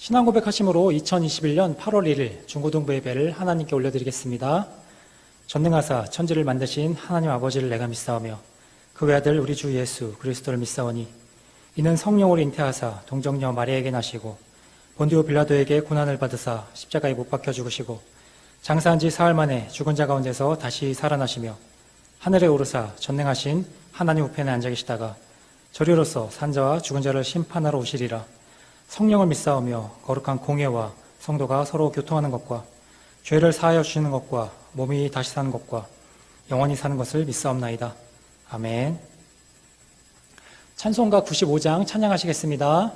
신앙 고백하심으로 2021년 8월 1일 중고등부 예배를 하나님께 올려드리겠습니다. 전능하사 천지를 만드신 하나님 아버지를 내가 믿사오며 그 외아들 우리 주 예수 그리스도를 믿사오니 이는 성령으로 잉태하사 동정녀 마리아에게 나시고 본디오 빌라도에게 고난을 받으사 십자가에 못 박혀 죽으시고 장사한 지 사흘 만에 죽은 자 가운데서 다시 살아나시며 하늘에 오르사 전능하신 하나님 우편에 앉아 계시다가 저리로서 산자와 죽은 자를 심판하러 오시리라. 성령을 믿사오며 거룩한 공예와 성도가 서로 교통하는 것과 죄를 사하여 주시는 것과 몸이 다시 사는 것과 영원히 사는 것을 믿사옵나이다. 아멘. 찬송가 95장 찬양하시겠습니다.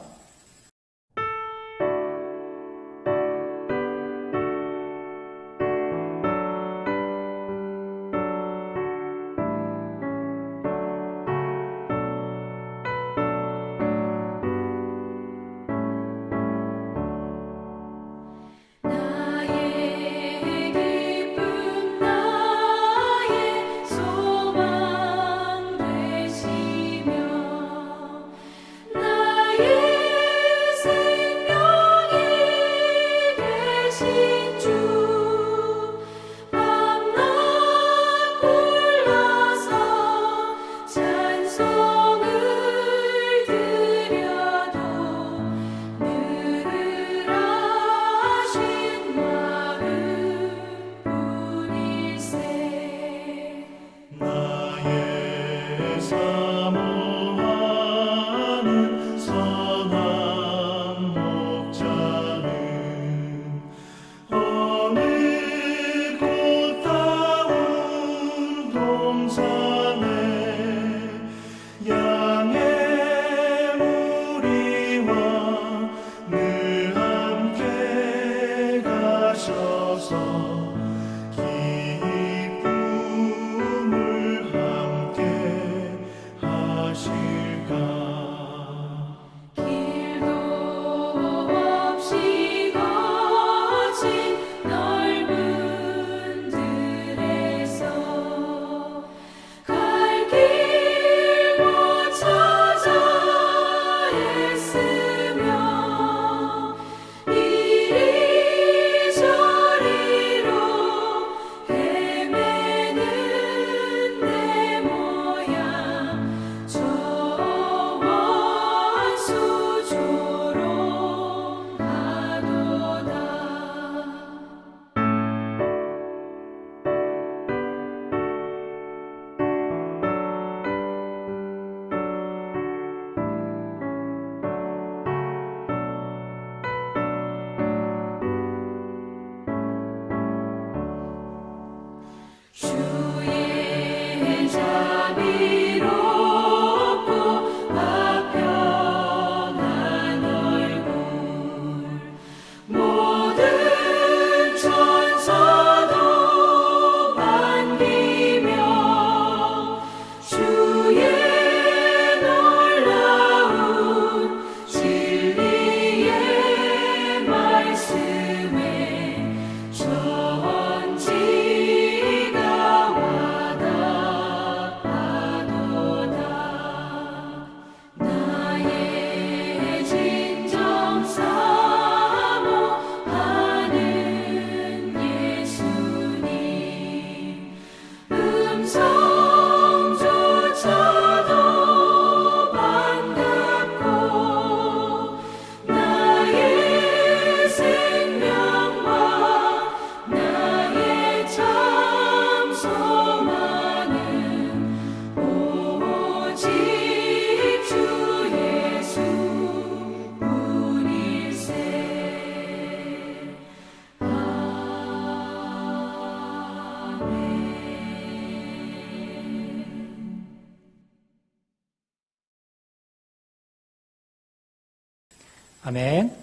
아멘.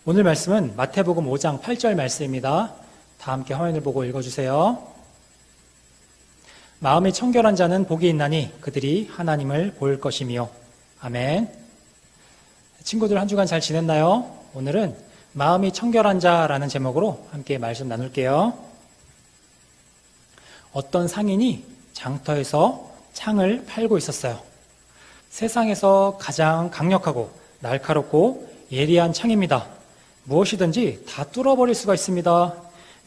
오늘 말씀은 마태복음 5장 8절 말씀입니다. 다 함께 화면을 보고 읽어주세요. 마음이 청결한 자는 복이 있나니 그들이 하나님을 볼 것이며. 아멘. 친구들 한 주간 잘 지냈나요? 오늘은 마음이 청결한 자라는 제목으로 함께 말씀 나눌게요. 어떤 상인이 장터에서 창을 팔고 있었어요. 세상에서 가장 강력하고 날카롭고 예리한 창입니다. 무엇이든지 다 뚫어버릴 수가 있습니다.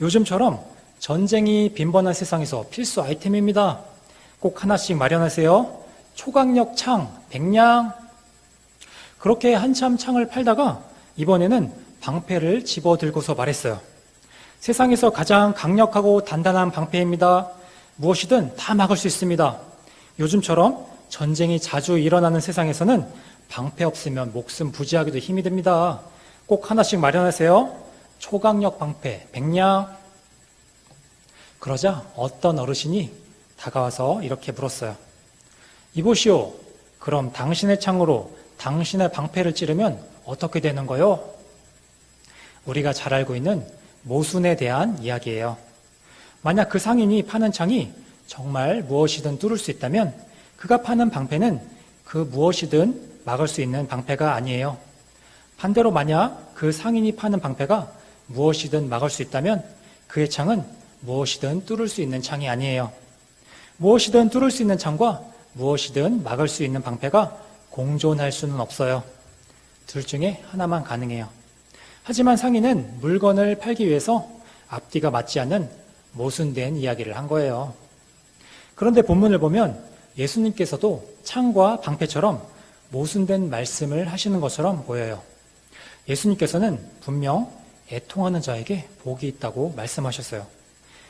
요즘처럼 전쟁이 빈번한 세상에서 필수 아이템입니다. 꼭 하나씩 마련하세요. 초강력 창, 100냥. 그렇게 한참 창을 팔다가 이번에는 방패를 집어들고서 말했어요. 세상에서 가장 강력하고 단단한 방패입니다. 무엇이든 다 막을 수 있습니다. 요즘처럼 전쟁이 자주 일어나는 세상에서는 방패 없으면 목숨 부지하기도 힘이 듭니다. 꼭 하나씩 마련하세요. 초강력 방패 100냥. 그러자 어떤 어르신이 다가와서 이렇게 물었어요. 이보시오. 그럼 당신의 창으로 당신의 방패를 찌르면 어떻게 되는 거요? 우리가 잘 알고 있는 모순에 대한 이야기예요. 만약 그 상인이 파는 창이 정말 무엇이든 뚫을 수 있다면 그가 파는 방패는 그 무엇이든 막을 수 있는 방패가 아니에요. 반대로 만약 그 상인이 파는 방패가 무엇이든 막을 수 있다면 그의 창은 무엇이든 뚫을 수 있는 창이 아니에요. 무엇이든 뚫을 수 있는 창과 무엇이든 막을 수 있는 방패가 공존할 수는 없어요. 둘 중에 하나만 가능해요. 하지만 상인은 물건을 팔기 위해서 앞뒤가 맞지 않는 모순된 이야기를 한 거예요. 그런데 본문을 보면 예수님께서도 창과 방패처럼 모순된 말씀을 하시는 것처럼 보여요. 예수님께서는 분명 애통하는 자에게 복이 있다고 말씀하셨어요.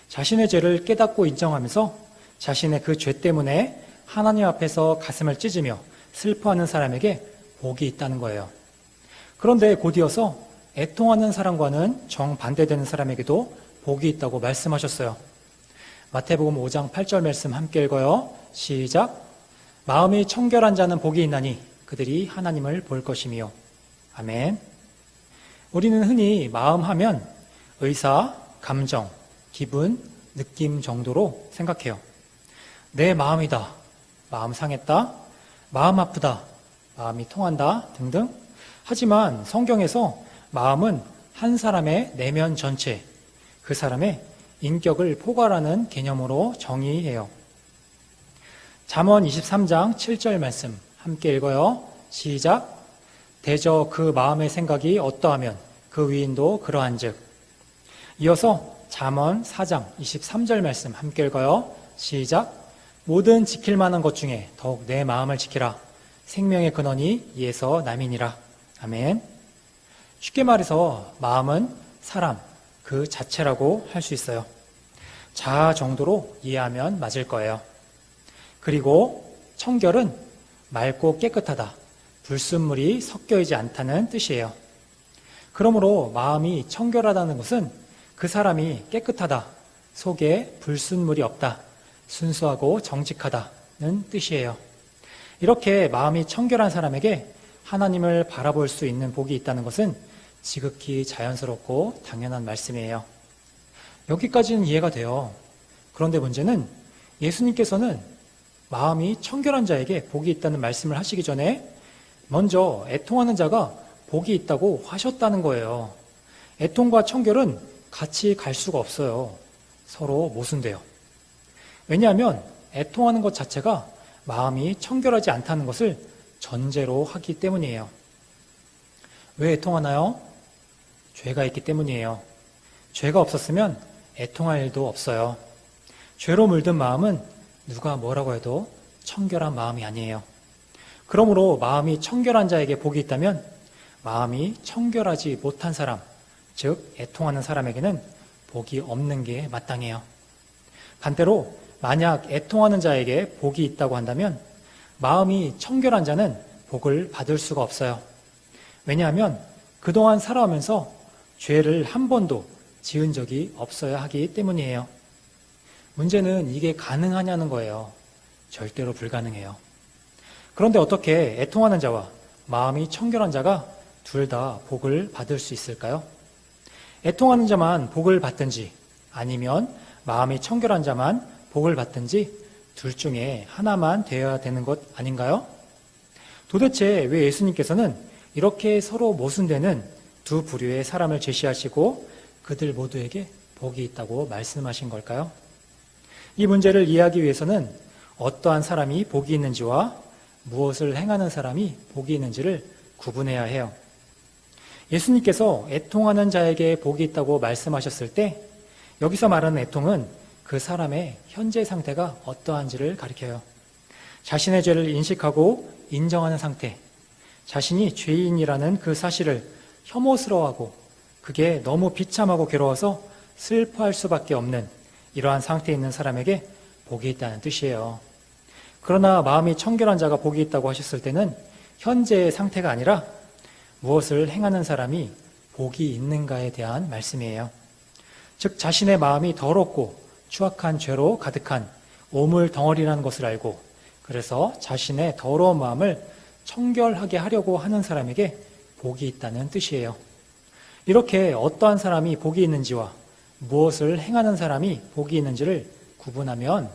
자신의 죄를 깨닫고 인정하면서 자신의 그 죄 때문에 하나님 앞에서 가슴을 찢으며 슬퍼하는 사람에게 복이 있다는 거예요. 그런데 곧이어서 애통하는 사람과는 정반대되는 사람에게도 복이 있다고 말씀하셨어요. 마태복음 5장 8절 말씀 함께 읽어요. 시작. 마음이 청결한 자는 복이 있나니 그들이 하나님을 볼 것이며. 아멘. 우리는 흔히 마음 하면 의사, 감정, 기분, 느낌 정도로 생각해요. 내 마음이다. 마음 상했다. 마음 아프다. 마음이 통한다. 등등. 하지만 성경에서 마음은 한 사람의 내면 전체, 그 사람의 인격을 포괄하는 개념으로 정의해요. 잠언 23장 7절 말씀 함께 읽어요. 시작. 대저 그 마음의 생각이 어떠하면 그 위인도 그러한즉. 이어서 잠언 4장 23절 말씀 함께 읽어요. 시작. 모든 지킬 만한 것 중에 더욱 내 마음을 지키라. 생명의 근원이 이에서 남이니라. 아멘. 쉽게 말해서 마음은 사람 그 자체라고 할 수 있어요. 자아 정도로 이해하면 맞을 거예요. 그리고 청결은 맑고 깨끗하다. 불순물이 섞여 있지 않다는 뜻이에요. 그러므로 마음이 청결하다는 것은 그 사람이 깨끗하다. 속에 불순물이 없다. 순수하고 정직하다는 뜻이에요. 이렇게 마음이 청결한 사람에게 하나님을 바라볼 수 있는 복이 있다는 것은 지극히 자연스럽고 당연한 말씀이에요. 여기까지는 이해가 돼요. 그런데 문제는 예수님께서는 마음이 청결한 자에게 복이 있다는 말씀을 하시기 전에 먼저 애통하는 자가 복이 있다고 하셨다는 거예요. 애통과 청결은 같이 갈 수가 없어요. 서로 모순돼요. 왜냐하면 애통하는 것 자체가 마음이 청결하지 않다는 것을 전제로 하기 때문이에요. 왜 애통하나요? 죄가 있기 때문이에요. 죄가 없었으면 애통할 일도 없어요. 죄로 물든 마음은 누가 뭐라고 해도 청결한 마음이 아니에요. 그러므로 마음이 청결한 자에게 복이 있다면 마음이 청결하지 못한 사람, 즉 애통하는 사람에게는 복이 없는 게 마땅해요. 반대로 만약 애통하는 자에게 복이 있다고 한다면 마음이 청결한 자는 복을 받을 수가 없어요. 왜냐하면 그동안 살아오면서 죄를 한 번도 지은 적이 없어야 하기 때문이에요. 문제는 이게 가능하냐는 거예요. 절대로 불가능해요. 그런데 어떻게 애통하는 자와 마음이 청결한 자가 둘 다 복을 받을 수 있을까요? 애통하는 자만 복을 받든지 아니면 마음이 청결한 자만 복을 받든지 둘 중에 하나만 되어야 되는 것 아닌가요? 도대체 왜 예수님께서는 이렇게 서로 모순되는 두 부류의 사람을 제시하시고 그들 모두에게 복이 있다고 말씀하신 걸까요? 이 문제를 이해하기 위해서는 어떠한 사람이 복이 있는지와 무엇을 행하는 사람이 복이 있는지를 구분해야 해요. 예수님께서 애통하는 자에게 복이 있다고 말씀하셨을 때 여기서 말하는 애통은 그 사람의 현재 상태가 어떠한지를 가리켜요. 자신의 죄를 인식하고 인정하는 상태, 자신이 죄인이라는 그 사실을 혐오스러워하고 그게 너무 비참하고 괴로워서 슬퍼할 수밖에 없는 이러한 상태에 있는 사람에게 복이 있다는 뜻이에요. 그러나 마음이 청결한 자가 복이 있다고 하셨을 때는 현재의 상태가 아니라 무엇을 행하는 사람이 복이 있는가에 대한 말씀이에요. 즉 자신의 마음이 더럽고 추악한 죄로 가득한 오물 덩어리라는 것을 알고 그래서 자신의 더러운 마음을 청결하게 하려고 하는 사람에게 복이 있다는 뜻이에요. 이렇게 어떠한 사람이 복이 있는지와 무엇을 행하는 사람이 복이 있는지를 구분하면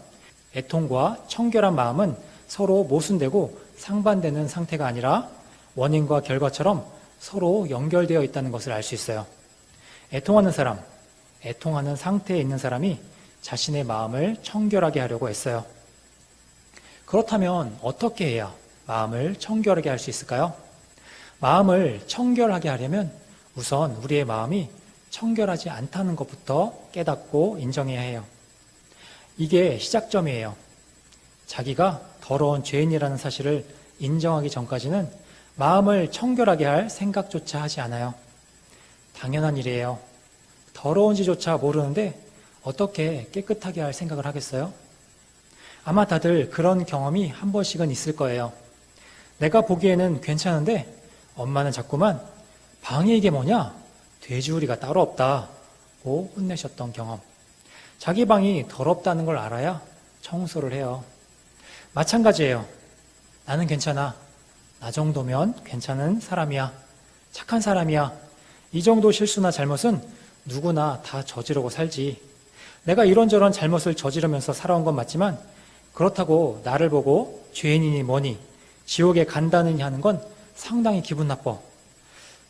애통과 청결한 마음은 서로 모순되고 상반되는 상태가 아니라 원인과 결과처럼 서로 연결되어 있다는 것을 알 수 있어요. 애통하는 사람, 애통하는 상태에 있는 사람이 자신의 마음을 청결하게 하려고 했어요. 그렇다면 어떻게 해야 마음을 청결하게 할 수 있을까요? 마음을 청결하게 하려면 우선 우리의 마음이 청결하지 않다는 것부터 깨닫고 인정해야 해요. 이게 시작점이에요. 자기가 더러운 죄인이라는 사실을 인정하기 전까지는 마음을 청결하게 할 생각조차 하지 않아요. 당연한 일이에요. 더러운지조차 모르는데 어떻게 깨끗하게 할 생각을 하겠어요? 아마 다들 그런 경험이 한 번씩은 있을 거예요. 내가 보기에는 괜찮은데 엄마는 자꾸만 방에 이게 뭐냐? 돼지우리가 따로 없다고 혼내셨던 경험. 자기 방이 더럽다는 걸 알아야 청소를 해요. 마찬가지예요. 나는 괜찮아. 나 정도면 괜찮은 사람이야. 착한 사람이야. 이 정도 실수나 잘못은 누구나 다 저지르고 살지. 내가 이런저런 잘못을 저지르면서 살아온 건 맞지만 그렇다고 나를 보고 죄인이니 뭐니 지옥에 간다느니 하는 건 상당히 기분 나빠.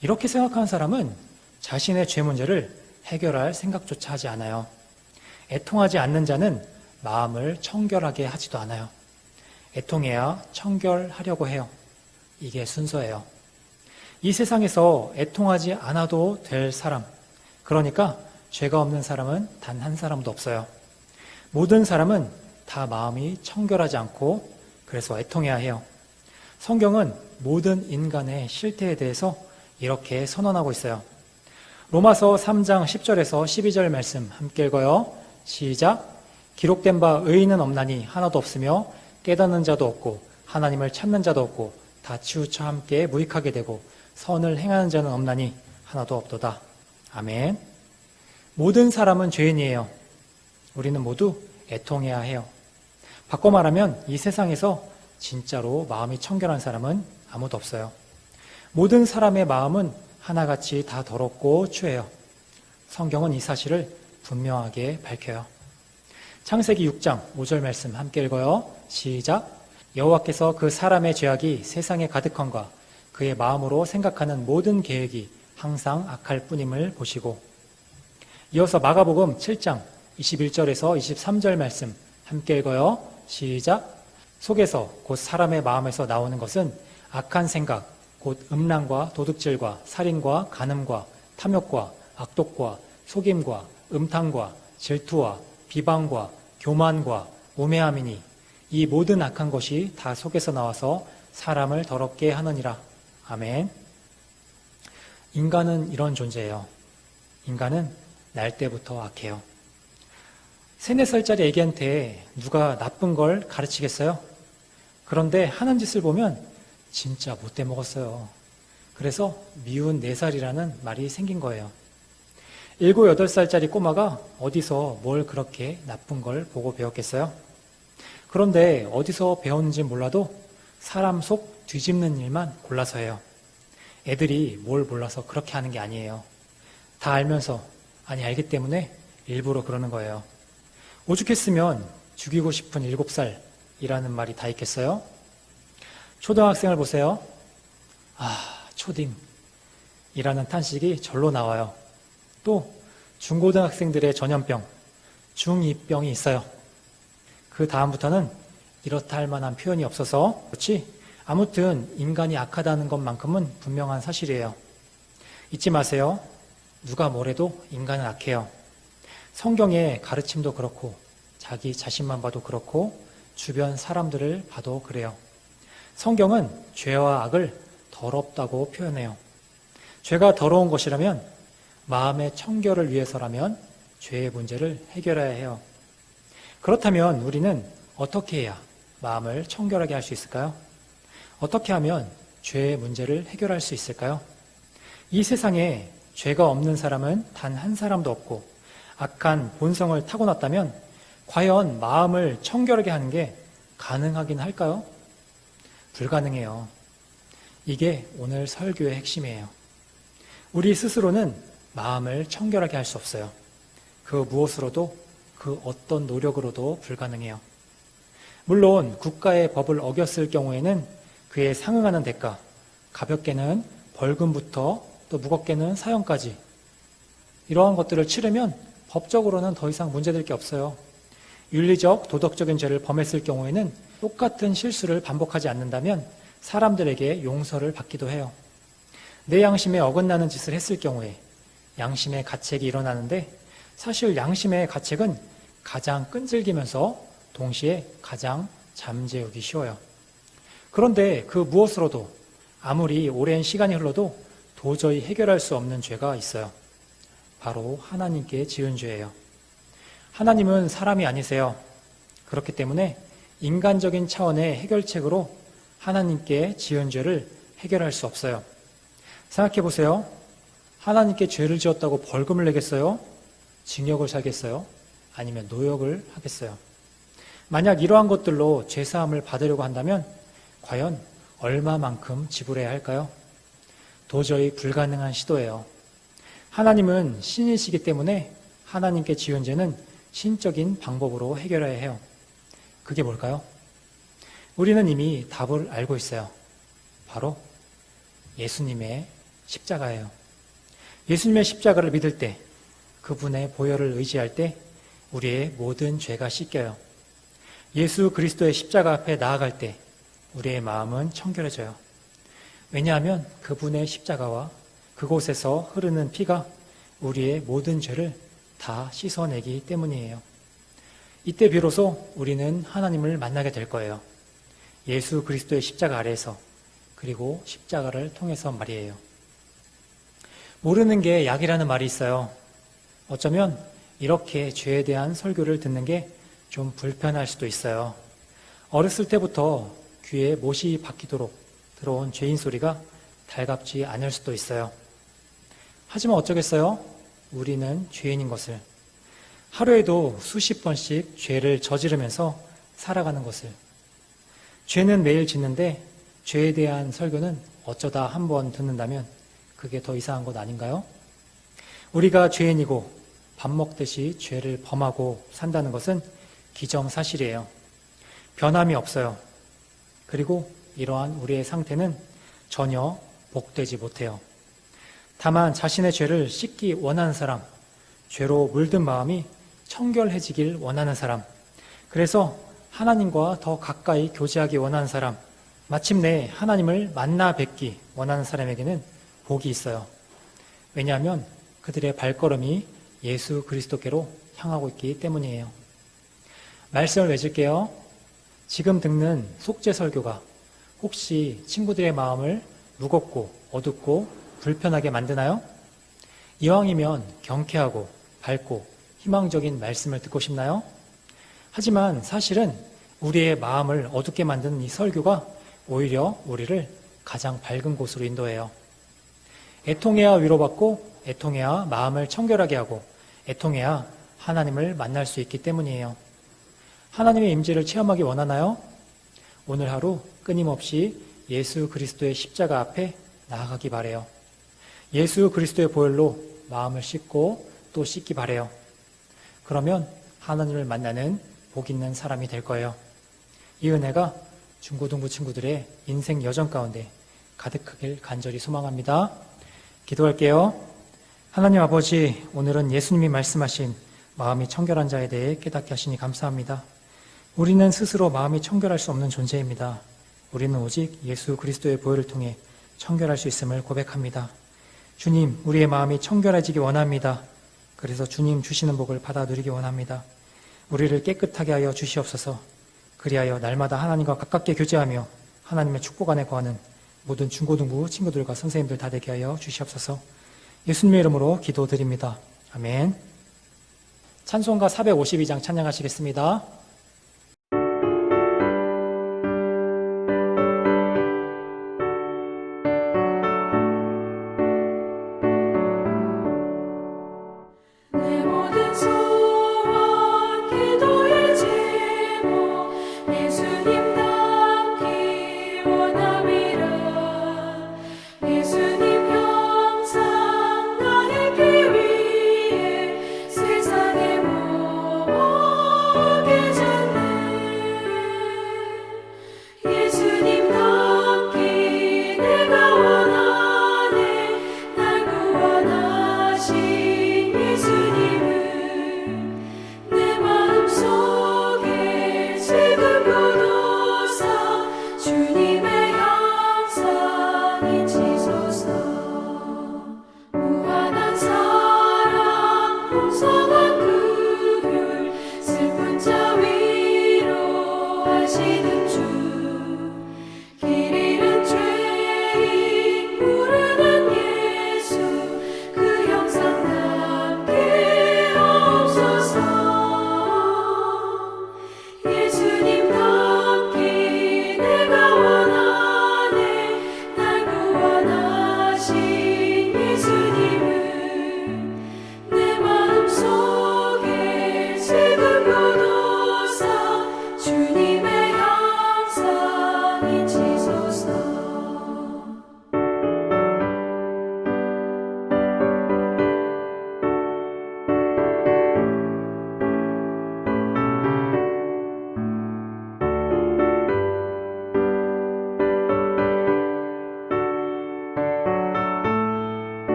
이렇게 생각하는 사람은 자신의 죄 문제를 해결할 생각조차 하지 않아요. 애통하지 않는 자는 마음을 청결하게 하지도 않아요. 애통해야 청결하려고 해요. 이게 순서예요. 이 세상에서 애통하지 않아도 될 사람, 그러니까 죄가 없는 사람은 단 한 사람도 없어요. 모든 사람은 다 마음이 청결하지 않고 그래서 애통해야 해요. 성경은 모든 인간의 실태에 대해서 이렇게 선언하고 있어요. 로마서 3장 10절에서 12절 말씀 함께 읽어요. 시작. 기록된 바 의인은 없나니 하나도 없으며 깨닫는 자도 없고 하나님을 찾는 자도 없고 다 치우쳐 함께 무익하게 되고 선을 행하는 자는 없나니 하나도 없도다. 아멘. 모든 사람은 죄인이에요. 우리는 모두 애통해야 해요. 바꿔 말하면 이 세상에서 진짜로 마음이 청결한 사람은 아무도 없어요. 모든 사람의 마음은 하나같이 다 더럽고 추해요. 성경은 이 사실을 분명하게 밝혀요. 창세기 6장 5절 말씀 함께 읽어요. 시작. 여호와께서 그 사람의 죄악이 세상에 가득함과 그의 마음으로 생각하는 모든 계획이 항상 악할 뿐임을 보시고. 이어서 마가복음 7장 21절에서 23절 말씀 함께 읽어요. 시작. 속에서 곧 사람의 마음에서 나오는 것은 악한 생각, 곧 음란과 도둑질과 살인과 간음과 탐욕과 악독과 속임과 음탕과 질투와 비방과 교만과 우매함이니 이 모든 악한 것이 다 속에서 나와서 사람을 더럽게 하느니라. 아멘. 인간은 이런 존재예요. 인간은 날 때부터 악해요. 3, 4살짜리 애기한테 누가 나쁜 걸 가르치겠어요? 그런데 하는 짓을 보면 진짜 못돼 먹었어요. 그래서 미운 4살이라는 말이 생긴 거예요. 7, 8살짜리 꼬마가 어디서 뭘 그렇게 나쁜 걸 보고 배웠겠어요? 그런데 어디서 배웠는지 몰라도 사람 속 뒤집는 일만 골라서 해요. 애들이 뭘 몰라서 그렇게 하는 게 아니에요. 다 알면서, 아니 알기 때문에 일부러 그러는 거예요. 오죽했으면 죽이고 싶은 7살이라는 말이 다 있겠어요? 초등학생을 보세요. 초딩이라는 탄식이 절로 나와요. 또 중고등학생들의 전염병, 중2병이 있어요. 그 다음부터는 이렇다 할 만한 표현이 없어서 그렇지 아무튼 인간이 악하다는 것만큼은 분명한 사실이에요. 잊지 마세요. 누가 뭐래도 인간은 악해요. 성경의 가르침도 그렇고 자기 자신만 봐도 그렇고 주변 사람들을 봐도 그래요. 성경은 죄와 악을 더럽다고 표현해요. 죄가 더러운 것이라면 마음의 청결을 위해서라면 죄의 문제를 해결해야 해요. 그렇다면 우리는 어떻게 해야 마음을 청결하게 할 수 있을까요? 어떻게 하면 죄의 문제를 해결할 수 있을까요? 이 세상에 죄가 없는 사람은 단 한 사람도 없고 악한 본성을 타고났다면 과연 마음을 청결하게 하는 게 가능하긴 할까요? 불가능해요. 이게 오늘 설교의 핵심이에요. 우리 스스로는 마음을 청결하게 할 수 없어요. 그 무엇으로도, 그 어떤 노력으로도 불가능해요. 물론 국가의 법을 어겼을 경우에는 그에 상응하는 대가, 가볍게는 벌금부터 또 무겁게는 사형까지 이러한 것들을 치르면 법적으로는 더 이상 문제될 게 없어요. 윤리적, 도덕적인 죄를 범했을 경우에는 똑같은 실수를 반복하지 않는다면 사람들에게 용서를 받기도 해요. 내 양심에 어긋나는 짓을 했을 경우에 양심의 가책이 일어나는데 사실 양심의 가책은 가장 끈질기면서 동시에 가장 잠재우기 쉬워요. 그런데 그 무엇으로도 아무리 오랜 시간이 흘러도 도저히 해결할 수 없는 죄가 있어요. 바로 하나님께 지은 죄예요. 하나님은 사람이 아니세요. 그렇기 때문에 인간적인 차원의 해결책으로 하나님께 지은 죄를 해결할 수 없어요. 생각해 보세요. 하나님께 죄를 지었다고 벌금을 내겠어요? 징역을 살겠어요? 아니면 노역을 하겠어요? 만약 이러한 것들로 죄사함을 받으려고 한다면 과연 얼마만큼 지불해야 할까요? 도저히 불가능한 시도예요. 하나님은 신이시기 때문에 하나님께 지은 죄는 신적인 방법으로 해결해야 해요. 그게 뭘까요? 우리는 이미 답을 알고 있어요. 바로 예수님의 십자가예요. 예수님의 십자가를 믿을 때, 그분의 보혈을 의지할 때 우리의 모든 죄가 씻겨요. 예수 그리스도의 십자가 앞에 나아갈 때 우리의 마음은 청결해져요. 왜냐하면 그분의 십자가와 그곳에서 흐르는 피가 우리의 모든 죄를 다 씻어내기 때문이에요. 이때 비로소 우리는 하나님을 만나게 될 거예요. 예수 그리스도의 십자가 아래에서, 그리고 십자가를 통해서 말이에요. 모르는 게 약이라는 말이 있어요. 어쩌면 이렇게 죄에 대한 설교를 듣는 게 좀 불편할 수도 있어요. 어렸을 때부터 귀에 못이 박히도록 들어온 죄인 소리가 달갑지 않을 수도 있어요. 하지만 어쩌겠어요? 우리는 죄인인 것을, 하루에도 수십 번씩 죄를 저지르면서 살아가는 것을. 죄는 매일 짓는데 죄에 대한 설교는 어쩌다 한 번 듣는다면 그게 더 이상한 것 아닌가요? 우리가 죄인이고 밥 먹듯이 죄를 범하고 산다는 것은 기정사실이에요. 변함이 없어요. 그리고 이러한 우리의 상태는 전혀 복되지 못해요. 다만 자신의 죄를 씻기 원하는 사람, 죄로 물든 마음이 청결해지길 원하는 사람, 그래서 하나님과 더 가까이 교제하기 원하는 사람, 마침내 하나님을 만나 뵙기 원하는 사람에게는 복이 있어요. 왜냐하면 그들의 발걸음이 예수 그리스도께로 향하고 있기 때문이에요. 말씀을 맺을게요. 지금 듣는 속죄 설교가 혹시 친구들의 마음을 무겁고 어둡고 불편하게 만드나요? 이왕이면 경쾌하고 밝고 희망적인 말씀을 듣고 싶나요? 하지만 사실은 우리의 마음을 어둡게 만드는 이 설교가 오히려 우리를 가장 밝은 곳으로 인도해요. 애통해야 위로받고 애통해야 마음을 청결하게 하고 애통해야 하나님을 만날 수 있기 때문이에요. 하나님의 임재를 체험하기 원하나요? 오늘 하루 끊임없이 예수 그리스도의 십자가 앞에 나아가기 바래요. 예수 그리스도의 보혈로 마음을 씻고 또 씻기 바래요. 그러면 하나님을 만나는 복 있는 사람이 될 거예요. 이 은혜가 중고등부 친구들의 인생 여정 가운데 가득하길 간절히 소망합니다. 기도할게요. 하나님 아버지, 오늘은 예수님이 말씀하신 마음이 청결한 자에 대해 깨닫게 하시니 감사합니다. 우리는 스스로 마음이 청결할 수 없는 존재입니다. 우리는 오직 예수 그리스도의 보혈을 통해 청결할 수 있음을 고백합니다. 주님, 우리의 마음이 청결해지기 원합니다. 그래서 주님 주시는 복을 받아 누리기 원합니다. 우리를 깨끗하게 하여 주시옵소서. 그리하여 날마다 하나님과 가깝게 교제하며 하나님의 축복 안에 거하는 모든 중고등부 친구들과 선생님들 다 되게 하여 주시옵소서. 예수님의 이름으로 기도드립니다. 아멘. 찬송가 452장 찬양하시겠습니다.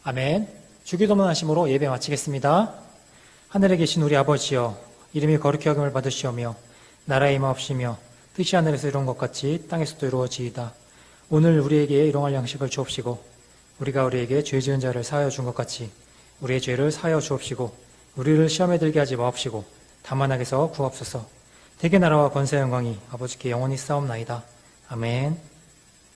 아멘. 주기도문 하심으로 예배 마치겠습니다. 하늘에 계신 우리 아버지여, 이름이 거룩히 여김을 받으시오며 나라의 임하옵시며 뜻이 하늘에서 이룬 것 같이 땅에서도 이루어지이다. 오늘 우리에게 일용할 양식을 주옵시고 우리가 우리에게 죄 지은 자를 사하여 준 것 같이 우리의 죄를 사하여 주옵시고 우리를 시험에 들게 하지 마옵시고 다만 악에서 구하옵소서. 대개 나라와 권세 영광이 아버지께 영원히 싸움나이다. 아멘.